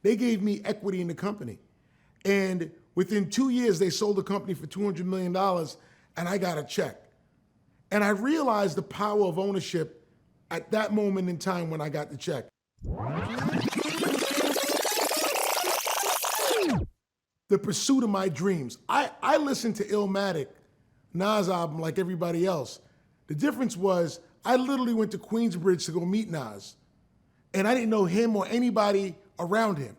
they gave me equity in the company. And within 2 years, they sold the company for $200 million, and I got a check. And I realized the power of ownership at that moment in time when I got the check. The pursuit of my dreams. I listened to Illmatic, Nas album, like everybody else. The difference was I literally went to Queensbridge to go meet Nas, and I didn't know him or anybody around him.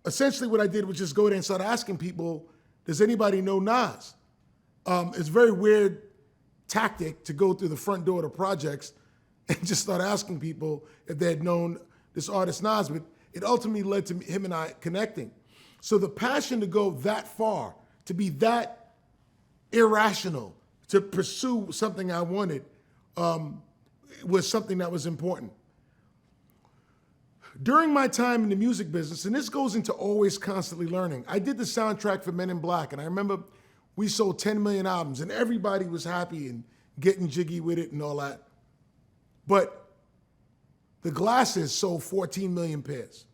Essentially what I did was just go there and start asking people, does anybody know Nas? It's a very weird tactic to go through the front door of the projects and just start asking people if they had known this artist Nas, but it ultimately led to him and I connecting. So the passion to go that far, to be that irrational, to pursue something I wanted, was something that was important. During my time in the music business, and this goes into always constantly learning, I did the soundtrack for Men in Black, and I remember we sold 10 million albums, and everybody was happy and getting jiggy with it and all that. But the glasses sold 14 million pairs.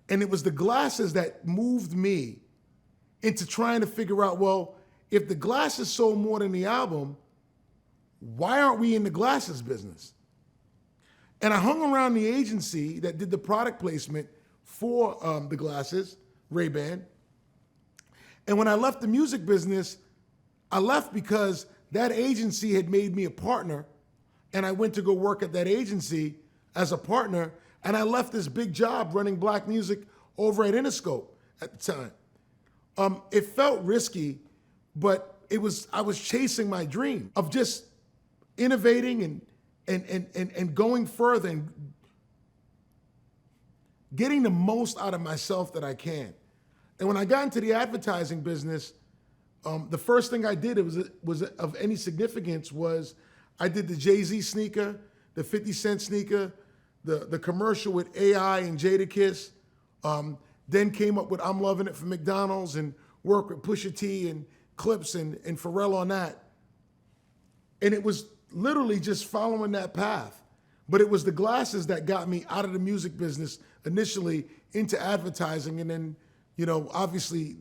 And it was the glasses that moved me into trying to figure out, well, if the glasses sold more than the album, why aren't we in the glasses business? And I hung around the agency that did the product placement for the glasses, Ray-Ban. And when I left the music business, I left because that agency had made me a partner, and I went to go work at that agency as a partner, and I left this big job running black music over at Interscope at the time. It felt risky, but I was chasing my dream of just innovating and going further and getting the most out of myself that I can. And when I got into the advertising business, the first thing I did was of any significance was I did the Jay-Z sneaker, the 50 Cent sneaker, the commercial with AI and Jadakiss, then came up with I'm Loving It for McDonald's and worked with Pusha T and Clips and Pharrell on that. And it was literally just following that path. But it was the glasses that got me out of the music business initially into advertising, and then, you know, obviously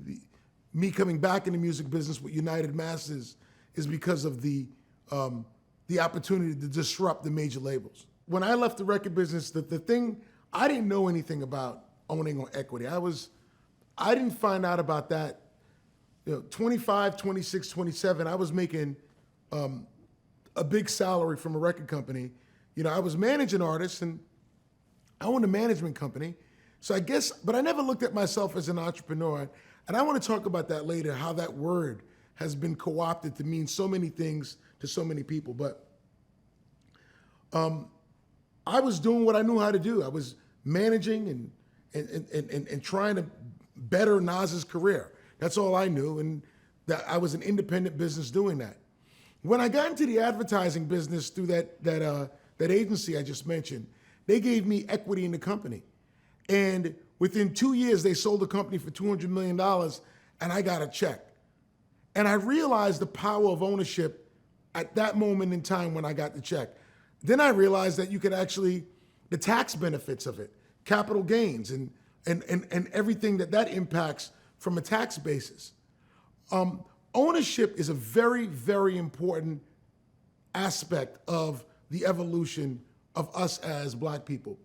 me coming back in the music business with UnitedMasters is because of the opportunity to disrupt the major labels. When I left the record business, the thing, I didn't know anything about owning or equity. I didn't find out about that, 25, 26, 27, I was making a big salary from a record company. I was managing artists and I owned a management company. So I guess, but I never looked at myself as an entrepreneur. And I want to talk about that later, how that word has been co-opted to mean so many things to so many people. But I was doing what I knew how to do. I was managing and trying to better Nas's career. That's all I knew, and that I was an independent business doing that. When I got into the advertising business through that agency I just mentioned, they gave me equity in the company. And within 2 years, they sold the company for $200 million, and I got a check. And I realized the power of ownership at that moment in time when I got the check. Then I realized that you could actually, the tax benefits of it, capital gains, and everything that impacts from a tax basis. Ownership is a very, very important aspect of the evolution of us as black people.